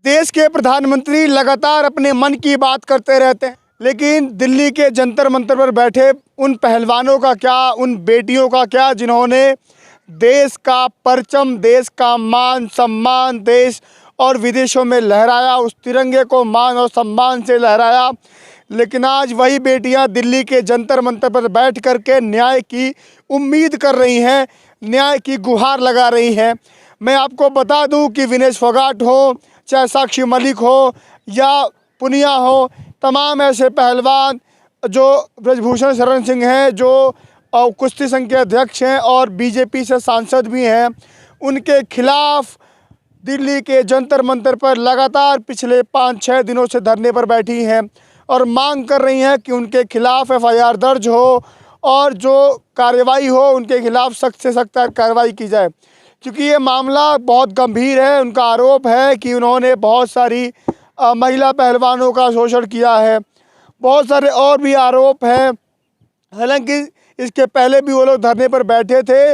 देश के प्रधानमंत्री लगातार अपने मन की बात करते रहते हैं, लेकिन दिल्ली के जंतर मंतर पर बैठे उन पहलवानों का क्या, उन बेटियों का क्या जिन्होंने देश का परचम, देश का मान सम्मान देश और विदेशों में लहराया, उस तिरंगे को मान और सम्मान से लहराया। लेकिन आज वही बेटियां दिल्ली के जंतर मंतर पर बैठ कर के न्याय की उम्मीद कर रही हैं, न्याय की गुहार लगा रही हैं। मैं आपको बता दूं कि विनेश फोगाट हो, चाहे साक्षी मलिक हो या पुनिया हो, तमाम ऐसे पहलवान जो ब्रजभूषण शरण सिंह हैं, जो कुश्ती संघ के अध्यक्ष हैं और बीजेपी से सांसद भी हैं, उनके खिलाफ दिल्ली के जंतर मंतर पर लगातार पिछले 5-6 दिनों से धरने पर बैठी हैं और मांग कर रही हैं कि उनके खिलाफ एफआईआर दर्ज हो और जो कार्रवाई हो उनके खिलाफ सख्त से सख्त कार्रवाई की जाए, क्योंकि ये मामला बहुत गंभीर है। उनका आरोप है कि उन्होंने बहुत सारी महिला पहलवानों का शोषण किया है, बहुत सारे और भी आरोप हैं। हालांकि इसके पहले भी वो लोग धरने पर बैठे थे,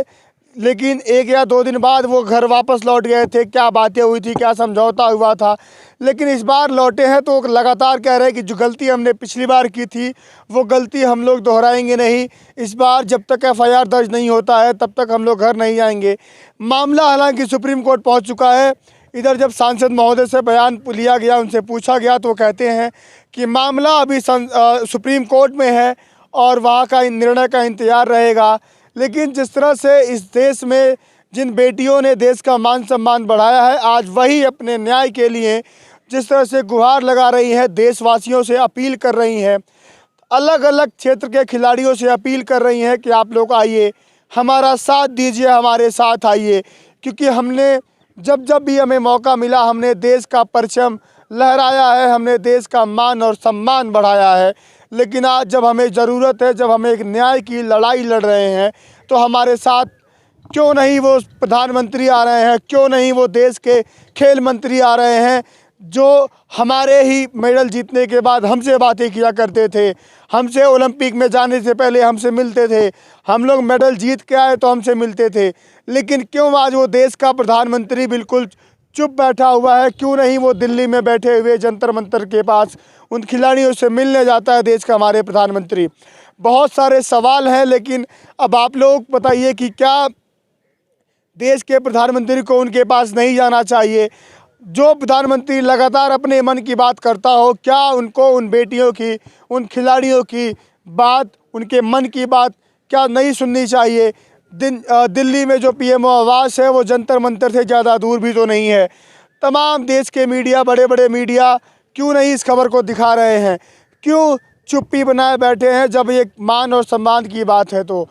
लेकिन 1 या 2 दिन बाद वो घर वापस लौट गए थे। क्या बातें हुई थी, क्या समझौता हुआ था, लेकिन इस बार लौटे हैं तो लगातार कह रहे हैं कि जो गलती हमने पिछली बार की थी वो गलती हम लोग दोहराएंगे नहीं। इस बार जब तक एफआईआर दर्ज नहीं होता है तब तक हम लोग घर नहीं जाएंगे। मामला हालांकि सुप्रीम कोर्ट पहुंच चुका है। इधर जब सांसद महोदय से बयान लिया गया, उनसे पूछा गया तो वो कहते हैं कि मामला अभी सुप्रीम कोर्ट में है और वहाँ का निर्णय का इंतज़ार रहेगा। लेकिन जिस तरह से इस देश में जिन बेटियों ने देश का मान सम्मान बढ़ाया है, आज वही अपने न्याय के लिए जिस तरह से गुहार लगा रही हैं, देशवासियों से अपील कर रही हैं, अलग अलग क्षेत्र के खिलाड़ियों से अपील कर रही हैं कि आप लोग आइए, हमारा साथ दीजिए, हमारे साथ आइए, क्योंकि हमने जब भी हमें मौका मिला हमने देश का परचम लहराया है, हमने देश का मान और सम्मान बढ़ाया है। लेकिन आज जब हमें ज़रूरत है, जब हम एक न्याय की लड़ाई लड़ रहे हैं, तो हमारे साथ क्यों नहीं वो प्रधानमंत्री आ रहे हैं, क्यों नहीं वो देश के खेल मंत्री आ रहे हैं, जो हमारे ही मेडल जीतने के बाद हमसे बातें किया करते थे, हमसे ओलंपिक में जाने से पहले हमसे मिलते थे, हम लोग मेडल जीत के आए तो हमसे मिलते थे। लेकिन क्यों आज वो देश का प्रधानमंत्री बिल्कुल चुप बैठा हुआ है, क्यों नहीं वो दिल्ली में बैठे हुए जंतर मंतर के पास उन खिलाड़ियों से मिलने जाता है देश का हमारे प्रधानमंत्री। बहुत सारे सवाल हैं, लेकिन अब आप लोग बताइए कि क्या देश के प्रधानमंत्री को उनके पास नहीं जाना चाहिए? जो प्रधानमंत्री लगातार अपने मन की बात करता हो, क्या उनको उन बेटियों की, उन खिलाड़ियों की बात, उनके मन की बात क्या नहीं सुननी चाहिए? दिल्ली में जो पीएमओ आवास है वो जंतर मंतर से ज़्यादा दूर भी तो नहीं है। तमाम देश के मीडिया, बड़े बड़े मीडिया क्यों नहीं इस खबर को दिखा रहे हैं? क्यों चुप्पी बनाए बैठे हैं जब ये मान और सम्मान की बात है? तो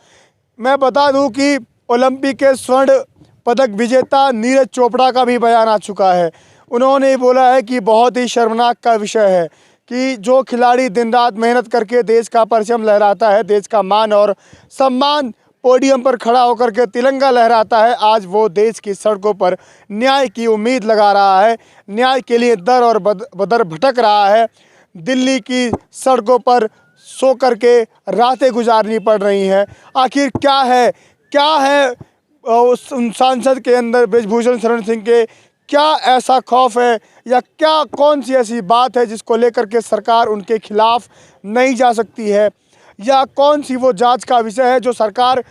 मैं बता दूं कि ओलंपिक के स्वर्ण पदक विजेता नीरज चोपड़ा का भी बयान आ चुका है। उन्होंने बोला है कि बहुत ही शर्मनाक का विषय है कि जो खिलाड़ी दिन रात मेहनत करके देश का परचम लहराता है, देश का मान और सम्मान, पोडियम पर खड़ा होकर के तिरंगा लहराता है, आज वो देश की सड़कों पर न्याय की उम्मीद लगा रहा है, न्याय के लिए दर और बदर भटक रहा है। दिल्ली की सड़कों पर सो करके रातें गुजारनी पड़ रही हैं। आखिर क्या है उस सांसद के अंदर, ब्रजभूषण शरण सिंह के क्या ऐसा खौफ है या क्या कौन सी ऐसी बात है जिसको लेकर के सरकार उनके खिलाफ नहीं जा सकती है, या कौन सी वो जांच का विषय है जो सरकार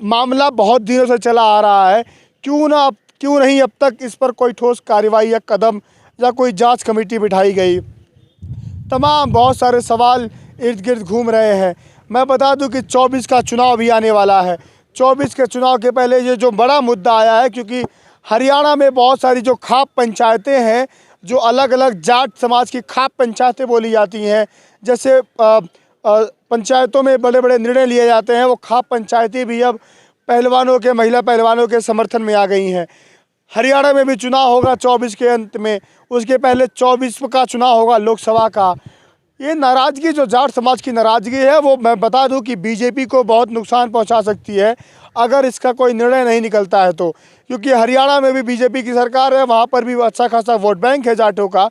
मामला बहुत दिनों से चला आ रहा है, क्यों नहीं अब तक इस पर कोई ठोस कार्रवाई या कदम या कोई जांच कमेटी बिठाई गई? तमाम बहुत सारे सवाल इर्द गिर्द घूम रहे हैं। मैं बता दूं कि 24 का चुनाव भी आने वाला है। 24 के चुनाव के पहले ये जो बड़ा मुद्दा आया है, क्योंकि हरियाणा में बहुत सारी जो खाप पंचायतें हैं, जो अलग अलग जाट समाज की खाप पंचायतें बोली जाती हैं, जैसे पंचायतों में बड़े बड़े निर्णय लिए जाते हैं, वो खाप पंचायतें भी अब पहलवानों के, महिला पहलवानों के समर्थन में आ गई हैं। हरियाणा में भी चुनाव होगा 24 के अंत में, उसके पहले 24 का चुनाव होगा लोकसभा का। ये नाराज़गी, जो जाट समाज की नाराज़गी है, वो मैं बता दूं कि बीजेपी को बहुत नुकसान पहुंचा सकती है अगर इसका कोई निर्णय नहीं निकलता है तो, क्योंकि हरियाणा में भी बीजेपी की सरकार है, वहाँ पर भी अच्छा खासा वोट बैंक है जाटों का।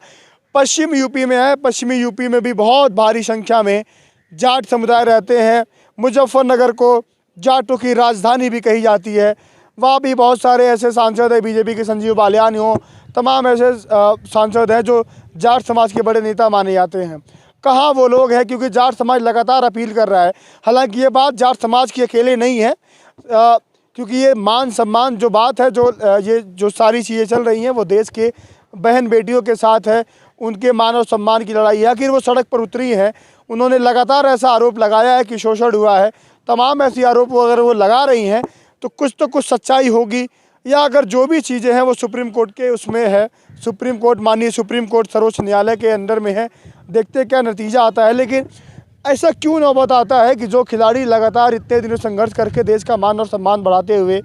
पश्चिम यूपी में है, पश्चिमी यूपी में भी बहुत भारी संख्या में जाट समुदाय रहते हैं। मुजफ्फरनगर को जाटों की राजधानी भी कही जाती है, वहाँ भी बहुत सारे ऐसे सांसद हैं बीजेपी के, संजीव बालियान हो, तमाम ऐसे सांसद हैं जो जाट समाज के बड़े नेता माने जाते हैं। कहाँ वो लोग हैं, क्योंकि जाट समाज लगातार अपील कर रहा है। हालांकि ये बात जाट समाज की अकेले नहीं है, क्योंकि ये मान सम्मान जो बात है, ये जो सारी चीज़ें चल रही हैं वो देश के बहन बेटियों के साथ है, उनके मान और सम्मान की लड़ाई है। आखिर वो सड़क पर उतरी हैं, उन्होंने लगातार ऐसा आरोप लगाया है कि शोषण हुआ है। तमाम ऐसी आरोप अगर वो लगा रही हैं तो कुछ सच्चाई होगी, या अगर जो भी चीज़ें हैं वो सुप्रीम कोर्ट के उसमें है, सुप्रीम कोर्ट माननीय सुप्रीम कोर्ट सर्वोच्च न्यायालय के अंदर में है, देखते क्या नतीजा आता है। लेकिन ऐसा क्यों नौबत आता है कि जो खिलाड़ी लगातार इतने दिनों संघर्ष करके देश का मान और सम्मान बढ़ाते हुए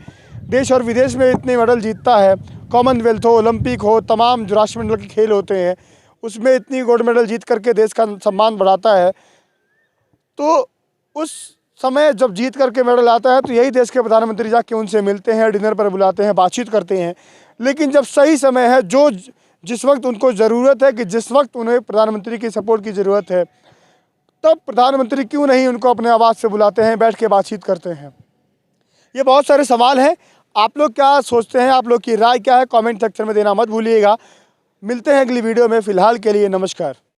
देश और विदेश में इतने मेडल जीतता है, कॉमनवेल्थ हो, ओलंपिक हो, तमाम जो राष्ट्रमंडल के खेल होते हैं उसमें इतनी गोल्ड मेडल जीत करके देश का सम्मान बढ़ाता है, तो उस समय जब जीत करके मेडल आता है तो यही देश के प्रधानमंत्री जाके उनसे मिलते हैं, डिनर पर बुलाते हैं, बातचीत करते हैं। लेकिन जब सही समय है, जिस वक्त उनको ज़रूरत है, कि जिस वक्त उन्हें प्रधानमंत्री की सपोर्ट की ज़रूरत है, तब प्रधानमंत्री क्यों नहीं उनको अपने आवाज़ से बुलाते हैं, बैठ के बातचीत करते हैं। ये बहुत सारे सवाल हैं। आप लोग क्या सोचते हैं, आप लोग की राय क्या है, कमेंट सेक्शन में देना मत भूलिएगा। मिलते हैं अगली वीडियो में, फ़िलहाल के लिए नमस्कार।